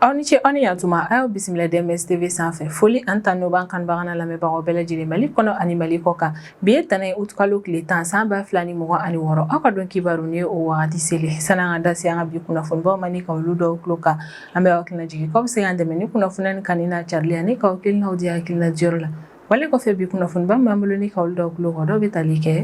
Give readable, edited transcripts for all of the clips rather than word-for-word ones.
aw ni ce ani yatuma ayo bisimila DMS TV sanfɛ foli an tan no ban kan bagana lamɛnbagaw bɛɛ lajɛlen Mali kɔnɔ ani Mali kɔ kan bi ye tɛnɛ août kalo tile 10 san 2026 aw ka dɔn kibaru ni o wagati seli sananga da se an ka bi kunnafoni baw mani ka olu dɔw tulo kan an bɛ hakilina jigi k'aw bɛ se k'an dɛmɛ ni kunnafoni ni kanina carili ani k'aw kilinaw di hakilina diyɔrɔ la wale kɔfɛ bi kunnafoni ba m'an bolo ni ka olu dɔw tulo kɔ dɔw bɛ tali kɛ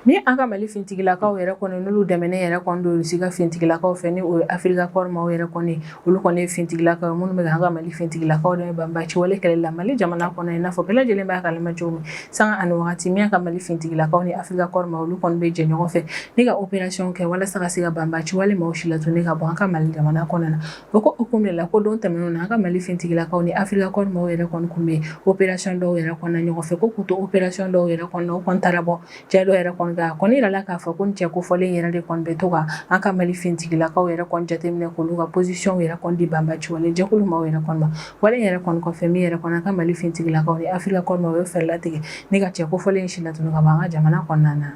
ni an ka Mali fintigilakaw yɛrɛ kɔni n'olu dɛmɛnen yɛrɛ kɔni do Rusiga fintigilakaw fɛ ni o ye Afrika kɔri maaw yɛrɛ kɔni olu kɔni ye fintigilakaw minnu bɛ an ka Mali fintigilakaw dɛmɛ banbaci wale kɛlɛ la Mali jamana kɔnɔ i n'a fɔ bɛɛ lajɛlen b'a kalama cogo min sanga ani wagati min ka Mali fintigilakaw ni Afrika kɔri maaw olu kɔni bɛ jɛ ɲɔgɔn fɛ ni ka opération kɛ walasa ka se ka banbaci wale maaw si latunu ka bɔ an ka Mali jamana kɔnɔ na o ko hukumu la ko don tɛmɛnenw na an ka Mali fintigilakaw ni Afrika kɔri maaw yɛrɛ kɔni kun bɛ opération dɔw yɛrɛ kɔnɔ ɲɔgɔn fɛ ko k'u to opération dɔw yɛrɛ kɔnɔ o kɔni taara bɔ cɛ dɔw yɛrɛ kɔni ka kɔni yɛrɛ la k'a fɔ ko ni cɛ kofɔlen yɛrɛ de kɔni bɛ to ka an ka Mali fintigilakaw yɛrɛ kɔni jateminɛ k'olu ka position yɛrɛ kɔni di banbaci wale jɛkulu maaw yɛrɛ kɔni ma wale yɛrɛ kɔni kɔfɛ min yɛrɛ kɔni an ka Mali fintigilakaw ni Afrika kɔri maaw ye fɛɛrɛ latigɛ ni ka cɛ kofɔlen si latunu ka bɔ an ka jamana kɔnɔna na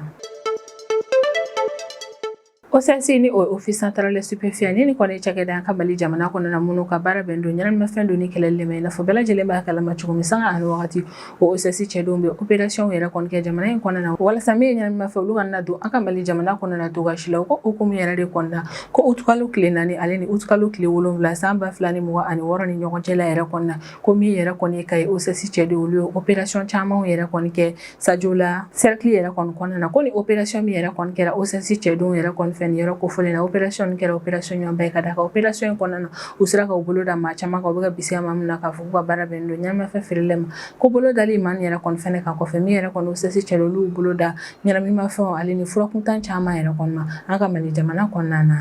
OCS ni o Office Central de Stupéfiants ni kɔni cakɛda an ka Mali jamana kɔnɔna minnu ka baara bɛn don ɲɛnaminimafɛn don ni kɛlɛli ma i n'a fɔ bɛɛ lajɛlen b'a kalama cogo min sanga ani wagati o OCS cɛdenw bɛ opération yɛrɛ kɔni kɛ jamana in kɔnɔna na walasa min ye ɲɛnaminimafɛn olu ka na don an ka Mali jamana kɔnɔna togoya si la o ko hukumu yɛrɛ de kɔnɔna ko août kalo tile 4 ale ni août kalo tile 7 san 2026 ni ɲɔgɔn cɛla yɛrɛ kɔnɔna ko min yɛrɛ kɔni ka ye OCS cɛdenw olu ye opération camanw yɛrɛ kɔni kɛ Sajo la cercle yɛrɛ kɔni kɔnɔna na ko ni opération min yɛrɛ kɔni kɛra OCS cɛdenw yɛrɛ kɔni fɛ ni yɔrɔ kofɔlen na opération kɛra opération ɲɔnba ye ka da ka opération in kɔnɔna na u sera ka bolo da maa caman kan u bɛ ka bisiya maa min na k'a fɔ k'u ka baara bɛn don ɲɛnaminimafɛn feereli ma ko bolo dali maa yɛrɛ kɔni fɛnɛ kan kɔfɛ min yɛrɛ kɔni OCS cɛdenw olu bolo da ɲɛnaminimafɛnw ale ni furakuntan caman yɛrɛ kɔni ma an ka Mali jamana kɔnɔna na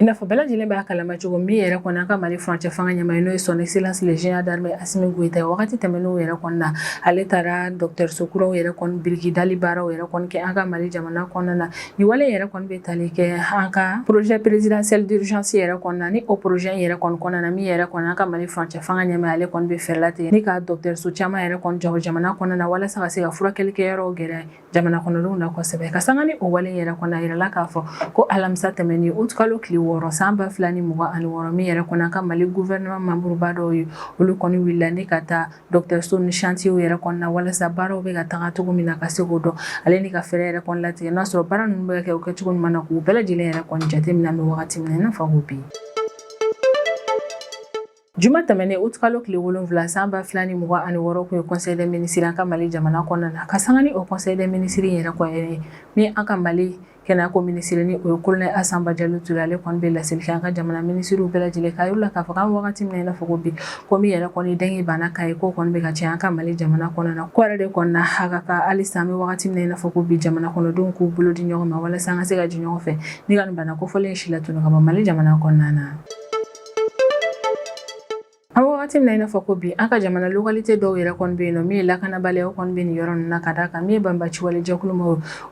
i n'a fɔ bɛɛ lajɛlen b'a kalama cogo min yɛrɛ kɔni an ka Mali furancɛ fanga ɲɛmaa n'o ye son excellence le général d'armée Assimi Goïta wagati tɛmɛnenw yɛrɛ kɔni na ale taara dɔgɔtɔrɔso kuraw yɛrɛ kɔni biriki dali baaraw yɛrɛ kɔni kɛ an ka Mali jamana kɔnɔna na ni wale yɛrɛ kɔni bɛ tali kɛ an ka projet présidentiel d'urgence yɛrɛ kɔnɔna na ni o projet yɛrɛ kɔni kɔnɔna na min yɛrɛ kɔni an ka Mali furancɛ fanga ɲɛmaa ale kɔni bɛ fɛɛrɛ latigɛ ni ka dɔgɔtɔrɔso caman yɛrɛ kɔni jɔ jamana kɔnɔna na walasa ka se ka furakɛli kɛyɔrɔw gɛrɛ jamana kɔnɔdenw na kosɛbɛ ka sanga ni o wale yɛrɛ kɔni a yirala k'a fɔ ko alamisa tɛmɛnen août kalo tile 6 san 2026 min yɛrɛ kɔni an ka Mali gouvernement membreba dɔw ye olu kɔni wulila ni ka taa dɔgɔtɔrɔso ni chantier yɛrɛ kɔni na walasa baaraw bɛ ka taga cogo min na ka se k'o dɔn ale ni ka fɛɛrɛ yɛrɛ kɔni latigɛ n'a sɔrɔ baara ninnu bɛ kɛ o kɛcogo ɲuman na k'u bɛɛ lajɛlen yɛrɛ kɔni jateminɛ bɛ wagati min na i n'a fɔ ko bi juma tɛmɛnen août kalo tile 7 san 2026 kun ye conseil des ministres an ka Mali jamana kɔnɔna na ka sanga ni o conseil des ministres yɛrɛ kɔni ni an ka Mali kɛnɛya ko minisiri ni o ye colonel Assamba Diallo Touré ale kɔni bɛ laseli kɛ an ka jamana minisiriw bɛɛ lajɛlen k'a yir'u la k'a fɔ k'an wagati min na i n'a fɔ ko bi ko min yɛrɛ kɔni dengi banna k'a ye ko kɔni bɛ ka caya an ka Mali jamana kɔnɔna na ko yɛrɛ de kɔni na a ka kan halisa an bɛ wagati min na i n'a fɔ ko bi jamana kɔnɔdenw k'u bolo di ɲɔgɔn ma walasa an ka se ka ji ɲɔgɔn fɛ ni ka nin bana kofɔlen si latunu ka bɔ Mali jamana kɔnɔna na an wagati min na i n'a fɔ ko bi an ka jamana localité dɔw yɛrɛ kɔni bɛ yen nɔ min ye lakanabaliyaw kɔni bɛ nin yɔrɔ ninnu na ka d'a kan min ye banbaci wale jɛkulu ma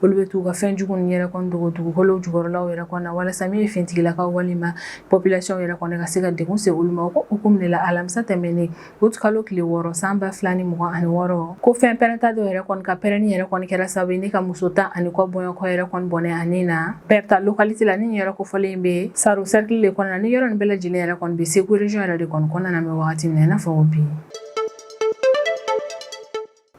olu bɛ t'u ka fɛn jugu ninnu yɛrɛ kɔni dogo dugukolo jukɔrɔlaw yɛrɛ kɔni na walasa min ye fintigilakaw walima population yɛrɛ kɔni ka se ka degun se olu ma o ko hukumu de la alamisa tɛmɛnen août kalo tile 6 san 2026 ko fɛn pɛrɛnta dɔw yɛrɛ kɔni ka pɛrɛnni yɛrɛ kɔni kɛra sababu ye ni ka muso tan ani kɔ bɔɲɔgɔnkɔ yɛrɛ kɔni bɔnɛ ani na Berta localité la ni yɛrɛ kofɔlen bɛ Saro cercle de kɔnɔna ni yɔrɔ nin bɛɛ lajɛlen yɛrɛ kɔni bɛ Segu région yɛrɛ de kɔni kɔnɔna na mɛ wagati min na i n'a fɔ bi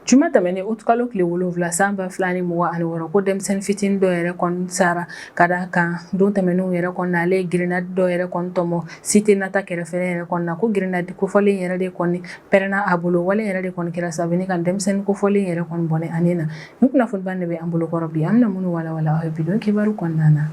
juma tɛmɛnen août kalo tile 7 san 2026 ko denmisɛnnin fitinin dɔ yɛrɛ kɔni sara ka d'a kan don tɛmɛnenw yɛrɛ kɔni na ale ye grenade dɔ yɛrɛ kɔni tɔmɔ cité nata kɛrɛfɛ yɛrɛ kɔni na ko grenade kofɔlen yɛrɛ de kɔni pɛrɛnna a bolo wale yɛrɛ de kɔni kɛra sababu ni ka denmisɛnnin kofɔlen yɛrɛ kɔni bɔnɛ ani na ni kunnafoni ba de bɛ an bolo kɔrɔ bi an bɛna minnu walawala aw ye bidon kibaru kɔnɔna na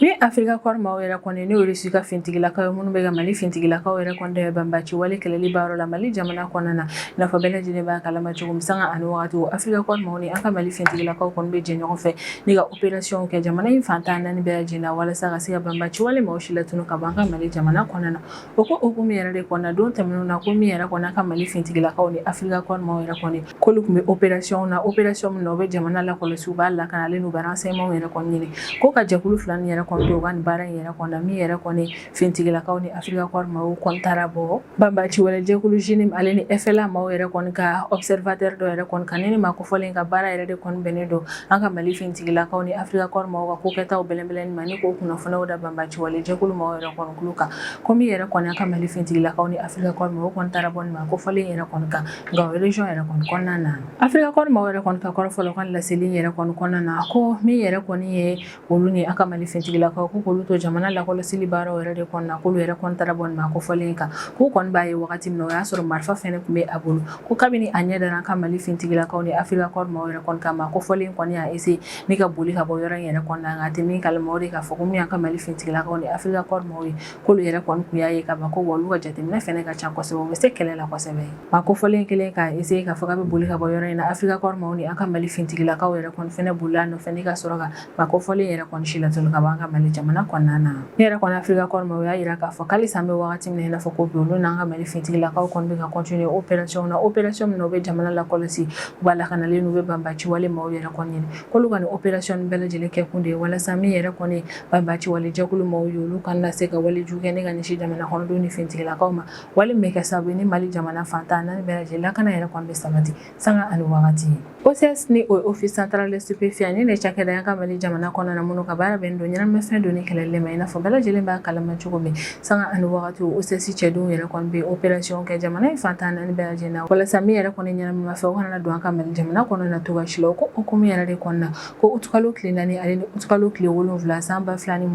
ni Afrika kɔri maaw yɛrɛ kɔni ni Rusi ka fintigilakaw ye minnu bɛ ka Mali fintigilakaw yɛrɛ kɔni dɛmɛ banbaci wale kɛlɛli baaraw la Mali jamana kɔnɔna na i n'a fɔ bɛɛ lajɛlen b'a kalama cogo min sanga ani wagati o Afrika kɔri maaw ni an ka Mali fintigilakaw kɔni bɛ jɛ ɲɔgɔn fɛ ni ka opération kɛ jamana in fantan naani bɛɛ lajɛlen na walasa ka se ka banbaci wale maaw si latunu ka bɔ an ka Mali jamana kɔnɔna na o ko hukumu yɛrɛ de kɔnɔna don tɛmɛnenw na ko min yɛrɛ kɔni an ka Mali fintigilakaw ni Afrika kɔri maaw yɛrɛ kɔni k'olu tun bɛ opération na opération min na o bɛ jamana lakɔlɔsi u b'a lakana ale n'u bɛ renseignement yɛrɛ kɔni ɲini ko ka jɛkulu fila nin yɛrɛ kɔni to ka nin baara in yɛrɛ kɔnɔna min yɛrɛ kɔni fintigilakaw ni Afrika Corps maaw kɔni taara bɔ banbaci wɛrɛ jɛkulu JINIM ale ni FLA maaw yɛrɛ kɔni ka observateur dɔ yɛrɛ kɔni kan ni maa kofɔlen ka baara yɛrɛ de kɔni bɛnnen don an ka Mali fintigilakaw ni Afrika Corps maaw ka kokɛtaw bɛlɛnbɛlɛnni ma ni ko kunnafoniyaw da banbaci wɛrɛ jɛkulu maaw yɛrɛ kɔni kulo kan komi yɛrɛ kɔni an ka Mali fintigilakaw ni Afrika Corps maaw kɔni taara bɔ ni maa kofɔlen yɛrɛ kɔni kan Gao region yɛrɛ kɔni kɔnɔna na Afrika Corps maaw yɛrɛ kɔni ka kɔrɔ fɔlɔ kan laseli yɛrɛ kɔni kɔnɔna na ko min yɛrɛ kɔni ye olu ni an ka Mali fintigilakaw ko k'olu to jamana lakɔlɔsili baaraw yɛrɛ de kɔnɔna k'olu yɛrɛ kɔni taara bɔ ni maa kofɔlen kan k'u kɔni b'a ye wagati min na o y'a sɔrɔ marifa fɛnɛ tun bɛ a bolo ko kabini a ɲɛ dara an ka Mali fintigilakaw ni Afrika Corps maaw yɛrɛ kɔni kan maa kofɔlen kɔni y'a essayer ni ka boli ka bɔ yɔrɔ in yɛrɛ kɔnɔna nka a tɛ min kalama o de k'a fɔ ko min an ka Mali fintigilakaw ni Afrika Corps maaw ye k'olu yɛrɛ kɔni tun y'a ye ka ban ko wa olu ka jateminɛ fɛnɛ ka ca kosɛbɛ u bɛ se kɛlɛ la kosɛbɛ maa kofɔlen kelen k'a essayer k'a fɔ k'a bɛ boli ka bɔ yɔrɔ in na Afrika Corps maaw ni an ka Mali fintigilakaw yɛrɛ kɔni fɛnɛ bolila nɔfɛ ni ka sɔrɔ ka maa kofɔlen yɛrɛ kɔni si latunu ka bɔ an ka Mali jamana kɔnɔna na ne yɛrɛ kɔni Afrika Corps maaw y'a yira k'a fɔ halisa an bɛ wagati min na i n'a fɔ ko bi olu n'an ka Mali fintigilakaw kɔni bɛ ka continuer opération na opération min na u bɛ jamana lakɔlɔsi u b'a lakanalen u bɛ banbaci wale maaw yɛrɛ kɔni ɲini k'olu ka nin opération bɛɛ lajɛlen kɛ kun de ye walasa min yɛrɛ kɔni banbaci wale jɛkulu maaw ye olu kana se ka wale jugu kɛ ne ka ɲɛsin jamana kɔnɔdenw ni fintigilakaw ma wale min bɛ kɛ sababu ye ni Mali jamana fantan naani bɛɛ lajɛlen lakana yɛrɛ kɔni bɛ sabati sanga ani wagati OCS ni o Office Central de Stupéfiants ni ne cakɛda an ka Mali jamana kɔnɔna na minnu ka baara bɛnnen don ɲɛnamafɛn donni kɛlɛli ma i n'a fɔ bɛɛ lajɛlen b'a kalama cogo min sanga ani wagati OCS cɛdenw yɛrɛ kɔni bɛ opération kɛ jamana in fantan naani bɛɛ lajɛlen na walasa min yɛrɛ kɔni ɲɛnamafɛn o kana don an ka Mali jamana kɔnɔna na cogoya si la o ko hukumu yɛrɛ de kɔnɔna ko utukalo tile naani ale ni utukalo tile 7 san 2026 ni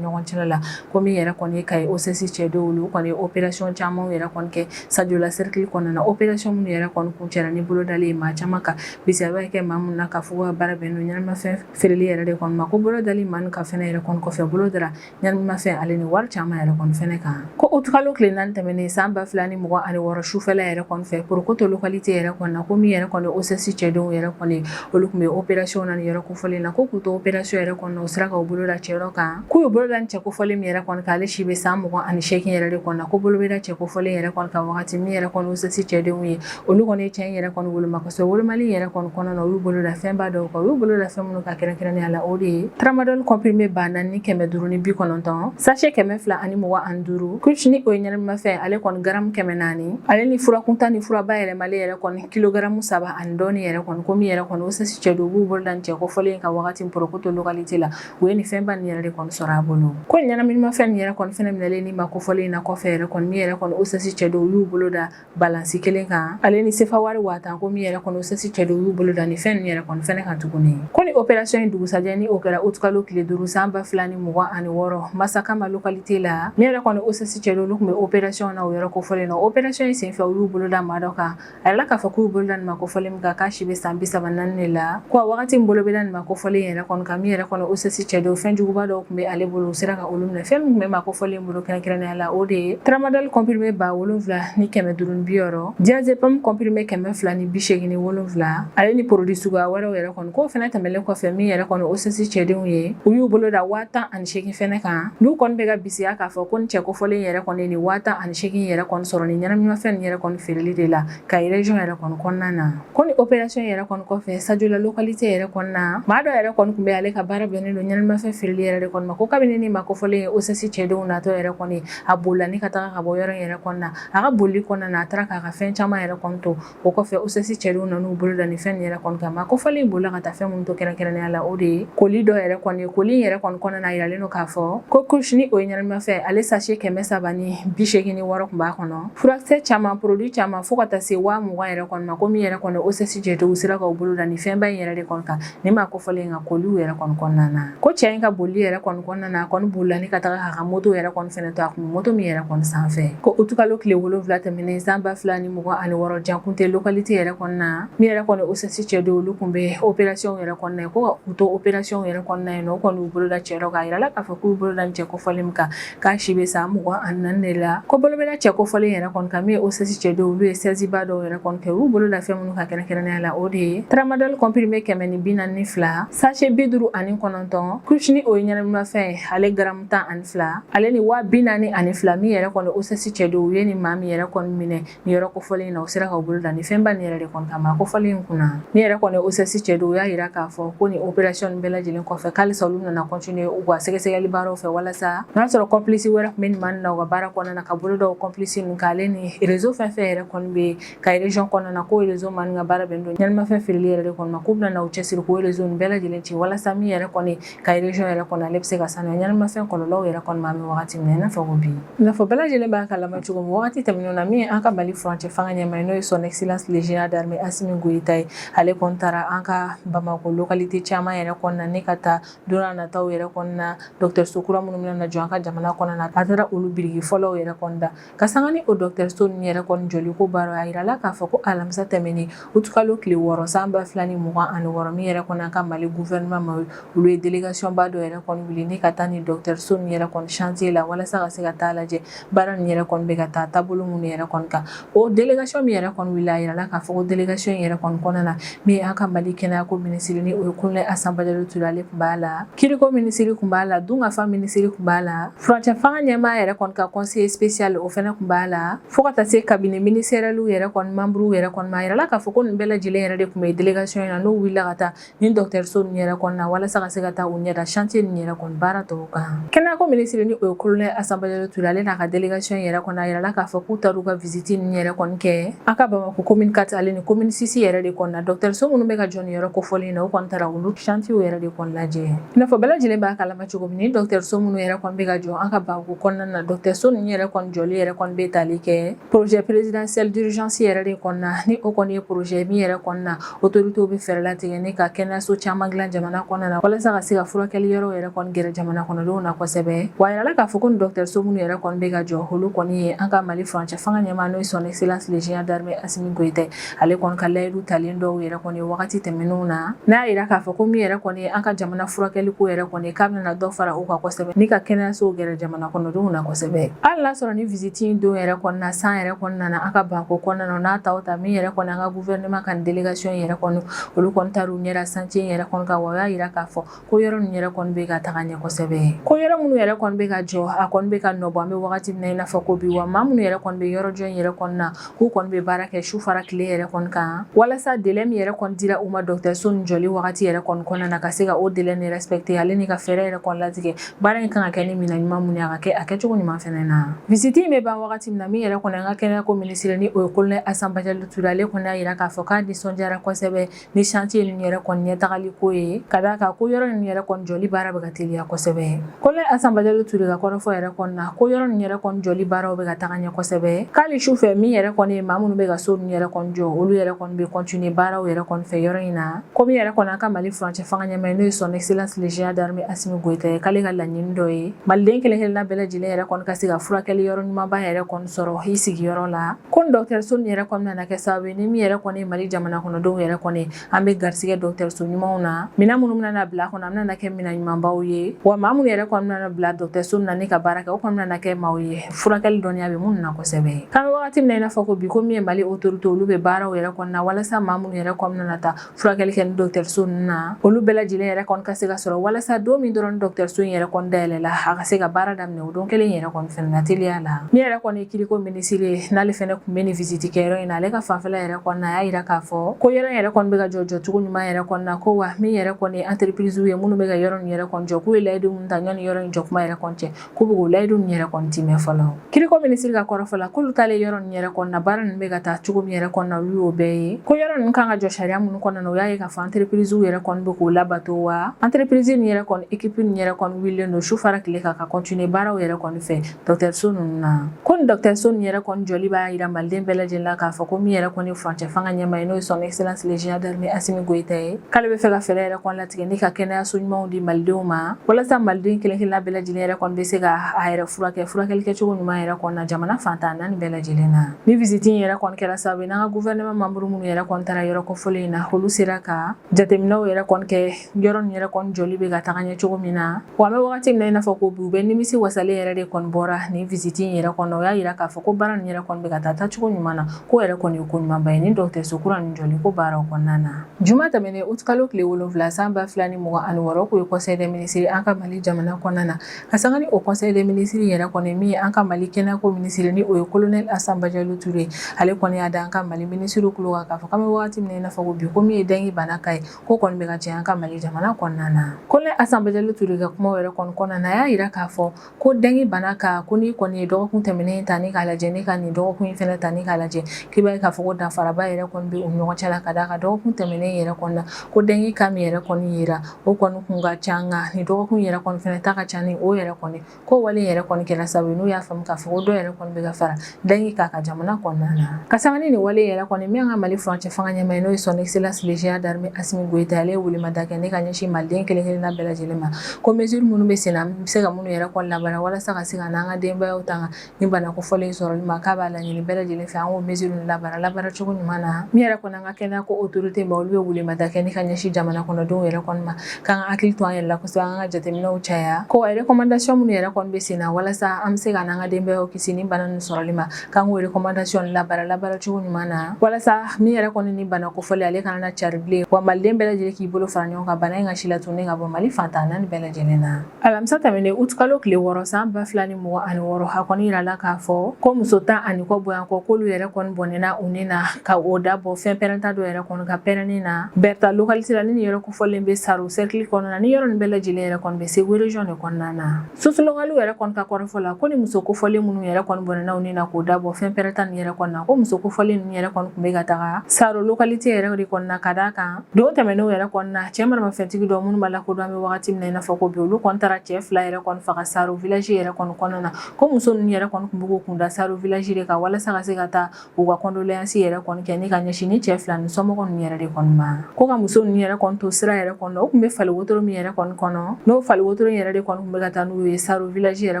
ɲɔgɔn cɛla la ko min yɛrɛ kɔni ye ka ye OCS cɛdenw olu kɔni ye opération caman yɛrɛ kɔni kɛ Sadiola cercle kɔnɔna na opération minnu yɛrɛ kɔni kuncɛra ni bolodali ye maa caman kan bisaba kɛ maa mun na k'a fɔ ko ka baara bɛnnen don ɲɛnamafɛn feereli yɛrɛ de kɔni ma ko bolodali maa ka fɛnɛ yɛrɛ kɔni kɔfɛ bolo dara ɲɛnamafɛn ale ni wari caman yɛrɛ kɔni fɛnɛ kan ko utukalo tile naani tɛmɛnen san 2026 sufɛla yɛrɛ kɔni fɛ Porokoto localité yɛrɛ kɔni na ko min yɛrɛ kɔni OCS cɛdenw yɛrɛ kɔni olu tun bɛ opération na ni yɔrɔ kofɔlen na ko k'u to opération yɛrɛ kɔnɔ u sera ka u bolo da cɛyɔrɔ kan k'u ye bolo da ni cɛ kofɔlen min yɛrɛ kɔni kan ale si bɛ san 28 yɛrɛ de kɔnɔ ko bolo bɛ da cɛ kofɔlen yɛrɛ kɔni kan wagati min yɛrɛ kɔni OCS cɛdenw ye olu kɔni ye cɛn yɛrɛ kɔni woloma kosɛbɛ wolomali yɛrɛ kɔni kɔnɔna na olu bolo da fɛnba dɔw kan olu bolo da fɛn minnu ka kɛrɛnkɛrɛnnenya la o de ye tramadol comprimé 4,490 sachet 225 couche ni o ye ɲɛnamafɛn ale kɔni gramme 400 ale ni fura kunta ni fura bayɛlɛmali yɛrɛ kɔni kilogramme 7 ani dɔɔni yɛrɛ kɔni ko min yɛrɛ kɔni OCS cɛdenw b'u bolo da ni cɛ kofɔlen ka wagati Porokoto localité la u ye nin fɛnba nin yɛrɛ de kɔni sɔrɔ a bolo ko ɲɛnaminimafɛn nin yɛrɛ kɔni fɛnɛ minɛlen ni ma kofɔlen na kɔfɛ yɛrɛ kɔni min yɛrɛ kɔni OCS cɛdenw y'u bolo da balansi kelen kan ale ni sefa wari waatan ko min yɛrɛ kɔni OCS cɛdenw y'u bolo da ni fɛn nin yɛrɛ kɔni fɛnɛ kan tuguni ko ni opération in dugusajɛ ni o kɛra utukalo tile 5 san 2026 Masakama localité la min yɛrɛ kɔni OCS cɛdenw olu tun bɛ opération na o yɔrɔ kofɔlen na opération in senfɛ u y'u bolo da maa dɔ kan a yɛrɛ k'a fɔ k'u bolo da nin ma kofɔlen min kan k'a si bɛ san 34 de la ko a wagati min bolo bɛ da nin ma kofɔlen yɛrɛ kɔni kan min yɛrɛ kɔni OCS cɛdenw fɛn juguba dɔw tun bɛ ale bolo u sera ka olu minɛ fɛn min tun bɛ ma kofɔlen bolo kɛrɛnkɛrɛnnenya la o de ye tramadol comprimé 7,000 ni 560 diazepam comprimé 287 ale ni produit suguya wɛrɛw yɛrɛ kɔni k'o fɛnɛ tɛmɛlen kɔfɛ min yɛrɛ kɔni OCS cɛdenw ye u y'u bolo da 18 fɛnɛ kan n'u kɔni bɛ ka bisiya k'a fɔ ko ni cɛ kofɔlen yɛrɛ kɔni ni 18 yɛrɛ kɔni sɔrɔ ni ɲɛnaminimafɛn nin yɛrɛ kɔni feereli de la Kayi région yɛrɛ kɔni kɔnɔna na ko ni opération yɛrɛ kɔni kɔfɛ Sadiola localité yɛrɛ kɔnɔna na maa dɔ yɛrɛ kɔni tun bɛ ale ka baara bɛnnen don ɲɛnaminimafɛn feereli yɛrɛ de kɔni ma ko kabini ni ma kofɔlen ye OCS cɛdenw natɔ yɛrɛ kɔni a bolila ni ka taga ka bɔ yɔrɔ in yɛrɛ kɔnɔna na a ka boli kɔnɔna na a taara k'a ka fɛn caman yɛrɛ kɔni to o kɔfɛ OCS cɛdenw nan'u bolo da ni fɛn nin yɛrɛ kɔni kan ma kofɔlen bolila ka taa fɛn minnu to kɛrɛnkɛrɛnnenya la o de ye koli dɔ yɛrɛ kɔni koli in yɛrɛ kɔni kɔnɔna na yiralen don k'a fɔ ko couche ni o ye ɲɛnaminimafɛn ale sachet 386 tun b'a kɔnɔ furakisɛ caman produit caman fo ka taa se 20,000 yɛrɛ kɔni ma ko min yɛrɛ kɔni OCS cɛdenw sera ka u bolo da ni fɛnba in yɛrɛ de kɔni kan ni ma kofɔlen ka koliw yɛrɛ kɔni kɔnɔna na ko cɛ in ka boli yɛrɛ kɔni kɔnɔna na a kɔni bolila ni ka taga a ka moto yɛrɛ kɔni fɛnɛ to a kun moto min yɛrɛ kɔni sanfɛ ko utukalo tile 7 tɛmɛnen san 2026 Jankunte localité yɛrɛ kɔnɔna na min yɛrɛ kɔni OCS cɛdenw olu kun bɛ opération yɛrɛ kɔnɔna ye ko ka u to opération yɛrɛ kɔnɔna ye nɔ o kɔni u bolo da cɛ dɔ k'a yira la k'a fɔ k'u bolo da ni cɛ kofɔlen min kan k'a si bɛ san 24 de la ko bolo bɛ da cɛ kofɔlen yɛrɛ kɔni kan min ye OCS cɛdenw olu ye 16 ba dɔw yɛrɛ kɔni kɛ u bolo da fɛn minnu ka kɛrɛnkɛrɛnnenya la o de ye tramadol comprimé 142 sachet 59 couche ni o ye ɲɛnaminimafɛn ale gramme 12 ale ni 42 min yɛrɛ kɔni OCS cɛdenw u ye ni maa min yɛrɛ kɔni minɛ ni yɔrɔ kofɔlen na u sera ka u bolo da ni fɛnba nin yɛrɛ de kɔni kan maa kofɔlen kunna min yɛrɛ kɔni OCS cɛdenw u y'a yira k'a fɔ ko ni opération bɛɛ lajɛlen kɔfɛ k'alisa olu nana bɛna continuer u ka sɛgɛsɛgɛli baaraw fɛ walasa n'a sɔrɔ complice wɛrɛ min man na u ka baara kɔnɔna na ka bolo dɔw complice ninnu k'ale ni réseau fɛn fɛn yɛrɛ kɔni bɛ ka région kɔnɔna na ko réseau man ka baara bɛn don ɲɛnamafɛn feereli yɛrɛ de kɔnɔ ma k'u bɛna na u cɛsiri ko réseau nin bɛɛ lajɛlen ci walasa min yɛrɛ kɔni ka région yɛrɛ kɔnɔ ale bɛ se ka sanuya ɲɛnamafɛn kɔlɔlɔw yɛrɛ kɔni ma bɛ wagati min na i n'a fɔ ko bi i n'a fɔ bɛɛ lajɛlen b'a kalama cogo min wagati tɛmɛnenw na min an ka Mali furancɛ fanga ɲɛmaa n'o ye son excellence le général d'armée Assimi Goïta ye ale kɔni taara an ka Bamako localité caman yɛrɛ kɔnɔna ne ka taa don n'a nataw yɛrɛ kɔnɔna dɔgɔtɔrɔso kura minnu bɛna na jɔ an ka jamana kɔnɔna a taara olu biriki fɔlɔw yɛrɛ kɔnɔna ka sanga ni o dɔgɔtɔrɔso ninnu yɛrɛ kɔni jɔli ko baara a yirala k'a fɔ ko alamisa tɛmɛnen août kalo tile 6 san 2026 min yɛrɛ kɔnɔ an ka Mali gouvernement ma olu ye délégation ba dɔ yɛrɛ kɔni wuli ne ka taa ni dɔgɔtɔrɔso ninnu yɛrɛ kɔni chantier la walasa ka se ka taa lajɛ baara ninnu yɛrɛ kɔni bɛ ka taa taabolo minnu yɛrɛ kɔni kan o délégation min yɛrɛ kɔni wuli a yirala k'a fɔ ko délégation yɛrɛ kɔni kɔnɔna na min an ka Mali kɛnɛyako ministre ni o ye Colonel Assane Badialo Touré ale tun b'a la kiriko ministre tun b'a la dunkafa ministre tun b'a la furancɛ fanga ɲɛmaa yɛrɛ kɔni ka conseiller spécial o fɛnɛ tun b'a la fo ka taa se cabinet ministériel yɛrɛ kɔni membre yɛrɛ kɔni ma yirala k'a fɔ ko nin bɛɛ lajɛlen yɛrɛ de tun bɛ délégation in na n'o wulila ka taa ni dɔgɔtɔrɔso ninnu yɛrɛ kɔni na walasa ka se ka taa u ɲɛda chantier ninnu yɛrɛ kɔni baara tɔw kan kɛnɛyako ministre ni o ye Colonel Assane Badialo Touré ale n'a ka délégation yɛrɛ kɔni a yirala k'a fɔ k'u taara u ka visite ninnu yɛrɛ kɔni kɛ an ka Bamako commune 4 ale ni commune 6 yɛrɛ de kɔni na dɔgɔtɔrɔso minnu bɛ ka jɔ nin yɔrɔ kofɔlen na u kɔni taara olu chantier yɛrɛ de kɔni lajɛ i n'a fɔ bɛɛ lajɛlen b'a kalama cogo min ni dɔgɔtɔrɔso minnu yɛrɛ kɔni bɛ ka jɔ an ka Bamako kɔnɔna na dɔgɔtɔrɔso ninnu yɛrɛ kɔni jɔli yɛrɛ kɔni bɛ tali kɛ projet présidentiel d'urgence yɛrɛ de kɔni na ni o kɔni ye projet min yɛrɛ kɔni na autorités bɛ fɛɛrɛ latigɛ ni ka kɛnɛyaso caman dilan jamana kɔnɔna na walasa ka se ka furakɛli yɔrɔ yɛrɛ kɔni gɛrɛ jamana kɔnɔdenw na kosɛbɛ wa yirala k'a fɔ ko ni dɔgɔtɔrɔso minnu yɛrɛ kɔni bɛ ka jɔ olu kɔni ye an ka Mali furancɛ fanga ɲɛmaa n'o ye son excellence le général d'armée Assimi Goïta ale kɔni ka layidu talen dɔw yɛrɛ kɔni wagati tɛmɛnenw na n'a yira k'a fɔ ko min yɛrɛ kɔni an ka jamana furakɛli ko yɛrɛ kɔni k'a bɛna dɔ fara u kan kosɛbɛ ni ka kɛnɛyaso gɛrɛ jamana kɔnɔdenw na kosɛbɛ hali n'a sɔrɔ ni visite in don yɛrɛ kɔnɔna san yɛrɛ kɔnɔna na an ka Bamako kɔnɔna na n'a ta o ta min yɛrɛ kɔni an ka gouvernement ka délégation yɛrɛ kɔni olu kɔni taara u ɲɛda chantier yɛrɛ kɔni kan wa o y'a yira k'a fɔ ko yɔrɔ ninnu yɛrɛ kɔni bɛ ka taga ɲɛ kosɛbɛ ko yɔrɔ minnu yɛrɛ kɔni bɛ ka jɔ a kɔni bɛ ka nɔbɔ an bɛ wagati min na i n'a fɔ ko bi wa maa minnu yɛrɛ kɔni bɛ yɔrɔ jɔ in yɛrɛ kɔni na k'u kɔni bɛ baara kɛ su fara tile yɛrɛ kɔni kan walasa délai min yɛrɛ kɔni dira u ma dɔgɔtɔrɔso nin jɔli wagati yɛrɛ kɔni kɔnɔna na ka se ka o délai ni respecter ale ni ka fɛɛrɛ yɛrɛ kɔni latigɛ baara in kan ka kɛ ni minɛn ɲuman mun ye a ka kɛ a kɛcogo ɲuman fɛnɛ na visite in bɛ ban wagati min na min yɛrɛ kɔni an ka kɛnɛyako ministre ni o ye Colonel Assane Badialo Touré ale kɔni y'a yira k'a fɔ k'a nisɔndiyara kosɛbɛ ni chantier ninnu yɛrɛ kɔni ɲɛtagali ko ye ka d'a kan ko yɔrɔ ninnu yɛrɛ kɔni jɔli baara bɛ ka teliya kosɛbɛ Colonel Assane Badialo Touré ka kɔrɔfɔ yɛrɛ kɔni na ko yɔrɔ ninnu yɛrɛ kɔni jɔli baaraw bɛ ka taga ɲɛ kosɛbɛ k'ale su fɛ min yɛrɛ kɔni ye maa minnu bɛ ka so ninnu yɛrɛ kɔni jɔ olu yɛrɛ kɔni bɛ continuer baaraw yɛrɛ kɔni fɛ yɔrɔ in na komi yɛrɛ kɔni an ka Mali furancɛ fanga ɲɛmaa n'o ye son excellence le général d'armée Assimi Goïta ye k'ale ka laɲini dɔ ye maliden kelen-kelenna bɛɛ lajɛlen yɛrɛ kɔni ka se ka furakɛli yɔrɔ ɲumanba yɛrɛ kɔni sɔrɔ i sigiyɔrɔ la ko ni dɔgɔtɔrɔso nin yɛrɛ kɔni nana kɛ sababu ye ni min yɛrɛ kɔni Mali jamana kɔnɔdenw yɛrɛ kɔni an bɛ garisɛgɛ dɔgɔtɔrɔso ɲumanw na minɛn minnu bɛna bila kɔnɔ an bɛna kɛ minɛn ɲumanbaw ye wa maa minnu yɛrɛ kɔni bɛna bila dɔgɔtɔrɔso na ni ka baara kɛ o kɔni bɛna kɛ maaw ye furakɛli dɔnniya bɛ minnu na kosɛbɛ kan wagati min na i n'a fɔ ko bi ko min ye Mali autorité olu bɛ baaraw yɛrɛ kɔni na walasa maa minnu yɛrɛ kɔni bɛna taa furakɛli kɛ ni dɔgɔtɔrɔso ninnu na olu bɛɛ lajɛlen yɛrɛ kɔni ka se ka sɔrɔ walasa don min dɔrɔn dɔgɔtɔrɔso in yɛrɛ kɔni dayɛlɛ la a ka se ka baara daminɛ o don kelen yɛrɛ kɔni fɛnɛ na teliya la min yɛrɛ kɔni ye kiriko ministre ye n'ale fɛnɛ tun bɛ ni visite kɛ yɔrɔ in na ale ka fanfɛla yɛrɛ kɔni na a y'a yira k'a fɔ ko yɔrɔ in yɛrɛ kɔni bɛ ka jɔ jɔcogo ɲuman yɛrɛ kɔni na ko wa min yɛrɛ kɔni ye entreprise ye minnu bɛ ka yɔrɔ in yɛrɛ kɔni jɔ k'u ye layidu minnu ta ɲɔni yɔrɔ in jɔ kuma yɛrɛ kɔni cɛ k'u bɛ k'o layidu ninnu yɛrɛ kɔni timɛ fɔlɔ kiriko ministre ka kɔrɔfɔ la k'olu taalen yɔrɔ ninnu yɛrɛ kɔni na baara ninnu bɛ ka taa cogo min yɛrɛ kɔni na olu y'o bɛɛ ye ko yɔrɔ ninnu kan ka jɔ sariya minnu kɔnɔna na o y'a ye k'a fɔ entreprise yɛrɛ kɔni bɛ k'o labato wa entreprise nin yɛrɛ kɔni équipe nin yɛrɛ kɔni wililen don su fara tile kan ka continuer baaraw yɛrɛ kɔni fɛ dɔgɔtɔrɔso ninnu na ko ni dɔgɔtɔrɔso nin yɛrɛ kɔni jɔli b'a yira maliden bɛɛ lajɛlen la k'a fɔ ko min yɛrɛ kɔni furancɛ fanga ɲɛmaa ye n'o ye son excellence le général d'armée Assimi Goïta ye k'ale bɛ fɛ ka fɛɛrɛ yɛrɛ kɔni latigɛ ni ka kɛnɛyaso ɲumanw di malidenw ma walasa maliden kelen-kelenna bɛɛ lajɛlen yɛrɛ kɔni bɛ se ka a yɛrɛ furakɛli kɛcogo ɲuman yɛrɛ kɔni na jamana fantan naani bɛɛ lajɛlen na ni visite in yɛrɛ kɔni kɛra sababu ye n'an ka gouvernement membre minnu yɛrɛ kɔni taara yɔrɔ kɔfɔlen in na olu sera ka jateminɛw yɛrɛ kɔni kɛ yɔrɔ nin yɛrɛ kɔni jɔli bɛ ka taga ɲɛ cogo min na wa an bɛ wagati min na i n'a fɔ ko bi u bɛ nimisi wasalen yɛrɛ de kɔni bɔra ni visite in yɛrɛ kɔnɔ o y'a yira k'a fɔ ko baara nin yɛrɛ kɔni bɛ ka taa tacogo ɲuman na ko yɛrɛ kɔni ye ko ɲumanba ye ni dɔgɔtɔrɔso kura nin jɔli ko baaraw kɔnɔna na juma tɛmɛnen août kalo tile 7 san 2026 k'o ye conseil des ministres an ka Mali jamana kɔnɔna na ka sanga ni o conseil des ministres yɛrɛ kɔni min ye an ka Mali kɛnɛyako ministre ni o ye Colonel Assane Badialo Touré ale kɔni y'a da an ka Mali ministre kulo kan k'a fɔ k'an bɛ wagati min na i n'a fɔ ko bi ko min ye dengue bana ka ye ko kɔni bɛ ka caya an ka Mali jamana kɔnɔna na Colonel Assemblée Touré ka kuma wɛrɛ kɔnɔ na y'a yira k'a fɔ ko dengi bana ka ko ni kɔni ye dɔgɔkun tɛmɛnen ta ni k'a lajɛ ne ka nin dɔgɔkun in fɛnɛ ta ni k'a lajɛ k'i b'a ye k'a fɔ ko danfaraba yɛrɛ kɔni bɛ u ni ɲɔgɔn cɛ la ka d'a kan dɔgɔkun tɛmɛnen yɛrɛ kɔnɔ na ko dengi ka min yɛrɛ kɔni yira o kɔni kun ka ca nka nin dɔgɔkun yɛrɛ kɔni fɛnɛ ta ka ca ni o yɛrɛ kɔni ko wale yɛrɛ kɔni kɛra sababu ye n'u y'a faamu k'a fɔ ko dɔ yɛrɛ kɔni bɛ ka fara dengi k'a ka jamana kɔnɔna na ka sanga ni nin wale yɛrɛ kɔni min ka Mali furancɛ fanga ɲɛmaa ye n'o ye son excellence le général d'armée Assimi Goïta ale ye welemada kɛ ne ka ɲɛsin maliden kelen kelenna bɛɛ lajɛlen ma ko mesure minnu bɛ sen na bɛ se ka minnu yɛrɛ kɔni labaara walasa ka se ka n'an ka denbayaw tanga ni bana kofɔlen sɔrɔli ma k'a b'a laɲini bɛɛ lajɛlen fɛ an k'o mesure labaara cogo ɲuman na min yɛrɛ kɔni an ka kɛnɛya ko autorité ma olu bɛ welemada kɛ ne ka ɲɛsin jamana kɔnɔdenw yɛrɛ kɔni ma k'an ka hakili to an yɛrɛ la kosɛbɛ an ka jateminɛw caya ko recommandation minnu yɛrɛ kɔni bɛ sen na walasa an bɛ se ka n'an ka denbayaw kisi ni bana ninnu sɔrɔli ma k'an k'o recommandation labaara cogo ɲuman na walasa min yɛrɛ kɔni ni bana kofɔlen ale kana na cari bilen wa maliden bɛɛ lajɛlen k'i bolo fara ɲɔgɔn kan bana in ka si latunu ka bɔ Mali fantan naani bɛɛ lajɛlen na. Alamisa tɛmɛnen août kalo tile 6 san 2026 a kɔni yirala k'a fɔ ko muso 10 ani kɔ boyan kɔ k'olu yɛrɛ kɔni bɔnɛna u ni na ka o dabɔ fɛn pɛrɛnta dɔ yɛrɛ kɔni ka pɛrɛnni na Berta localité la ni nin yɔrɔ kofɔlen bɛ Saro cercle kɔnɔna ni yɔrɔ nin bɛɛ lajɛlen yɛrɛ kɔni bɛ Segu région de kɔnɔna na. Sociologues yɛrɛ kɔni ka kɔrɔfɔ la ko ni muso kofɔlen minnu yɛrɛ kɔni bɔnɛna u ni na k'o dabɔ fɛn pɛrɛnta nin yɛrɛ kɔni na ko muso kofɔlen ninnu yɛrɛ kɔni tun bɛ ka taga Saro localité yɛrɛ de kɔni na ka d'a kan don tɛmɛnenw yɛrɛ kɔni na cɛ maramafɛntigi dɔ minnu b'a la kodɔn an bɛ wagati min na i n'a fɔ ko bi olu kɔni taara cɛ 2 yɛrɛ kɔni faga Saro village yɛrɛ kɔni kɔnɔna na ko muso ninnu yɛrɛ kɔni tun bɛ k'u kunda Saro village de kan walasa ka se ka taa u ka condoléance yɛrɛ kɔni kɛ ni ka ɲɛsin ni cɛ 2 ni somɔgɔw ninnu yɛrɛ de kɔni ma ko ka muso ninnu yɛrɛ kɔni to sira yɛrɛ kɔnɔ o tun bɛ fali wotoro min yɛrɛ kɔni kɔnɔ n'o fali wotoro in yɛrɛ de kɔni tun bɛ ka taa n'u ye Saro village yɛrɛ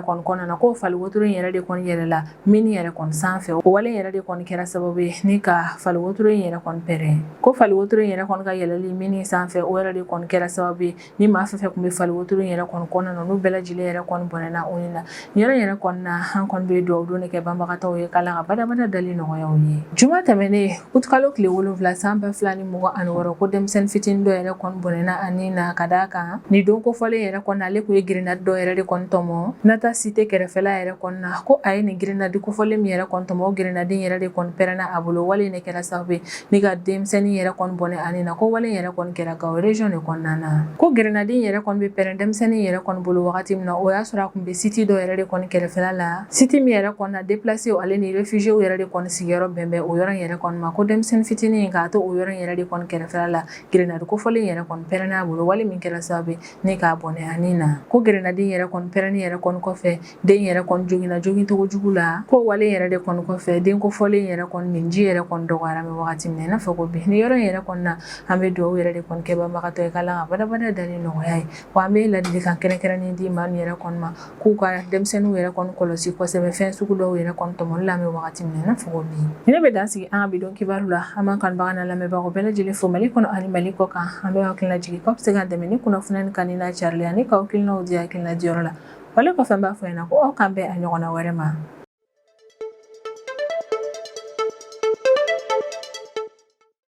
kɔni kɔnɔna na k'o fali wotoro in yɛrɛ de kɔni yɛlɛla mini yɛrɛ kɔni sanfɛ o wale yɛrɛ de kɔni kɛra sababu ye ni ka fali wotoro in yɛrɛ kɔni pɛrɛn ko fali wotoro in yɛrɛ kɔni ka yɛlɛli mini sanfɛ o yɛrɛ de kɔni kɛra sababu ye ni maa fɛn fɛn tun bɛ fali wotoro in yɛrɛ kɔni kɔnɔna na n'u bɛɛ lajɛlen yɛrɛ kɔni bɔnɛna o ni na nin yɔrɔ yɛrɛ kɔni na an kɔni bɛ dugawu don de kɛ banbagatɔw ye k'Ala ka badabada dali nɔgɔya u ye juma tɛmɛnen août kalo tile 7 san 2026 ko denmisɛnnin fitinin dɔ yɛrɛ kɔni bɔnɛna ani na ka d'a kan ni don kofɔlen yɛrɛ kɔni ale tun ye grenade dɔ yɛrɛ de kɔni tɔmɔ Nata cité kɛrɛfɛla yɛrɛ kɔni na ko a ye nin grenade kofɔlen min yɛrɛ kɔni tɔmɔ o grenade yɛrɛ de kɔni pɛrɛnna a bolo wale ne kɛra sababu ye ni ka denmisɛnnin yɛrɛ kɔni bɔnɛ ani na ko wale yɛrɛ kɔni kɛra Gao région de kɔnɔna na ko grenade yɛrɛ kɔni bɛ pɛrɛn denmisɛnnin yɛrɛ kɔni bolo wagati min na o y'a sɔrɔ a tun bɛ site dɔ yɛrɛ de kɔni kɛrɛfɛla la site min yɛrɛ kɔni na déplacé ale ni réfugié yɛrɛ de kɔni sigiyɔrɔ bɛnbɛn o yɔrɔ yɛrɛ kɔni ma ko denmisɛnnin fitinin k'a to o yɔrɔ yɛrɛ de kɔni kɛrɛfɛla la grenade kofɔlen yɛrɛ kɔni pɛrɛnna a bolo wale min kɛra sababu ye ni k'a bɔnɛ ani na ko grenade yɛrɛ kɔni pɛrɛnni yɛrɛ kɔni kɔfɛ den yɛrɛ kɔni joginna jogintogo jugu la ko wale yɛrɛ de kɔni kɔfɛ den kofɔlen yɛrɛ kɔni min ji yɛrɛ kɔni dɔgɔyara mɛ wagati min na i n'a fɔ ko bi ni yɔrɔ yɛrɛ kɔni na an bɛ dugawu yɛrɛ de kɔni kɛ banbagatɔ ye k'Ala ka badabada dali nɔgɔya ye wa an bɛ ladilikan kɛrɛnkɛrɛnnen di maa yɛrɛ kɔni ma k'u ka denmisɛnninw yɛrɛ kɔni kɔlɔsi kosɛbɛ fɛn sugu dɔw yɛrɛ kɔni tɔmɔli la an bɛ wagati min na i n'a fɔ ko bi ni ne bɛ dan sigi an ka bidon kibaru la an b'an kanubaga n'a lamɛnbagaw bɛɛ lajɛlen fo Mali kɔnɔ ani Mali kɔ kan an bɛ hakilina jigin k'aw bɛ se ka dɛmɛ ni kunnafoniya ni kan ni n'a carili ani ka hakilinaw di hakilina diyɔrɔ la wale kɔfɛ n b'a fɔ ɲɛna ko aw k'an bɛn a ɲɔgɔnna wɛrɛ ma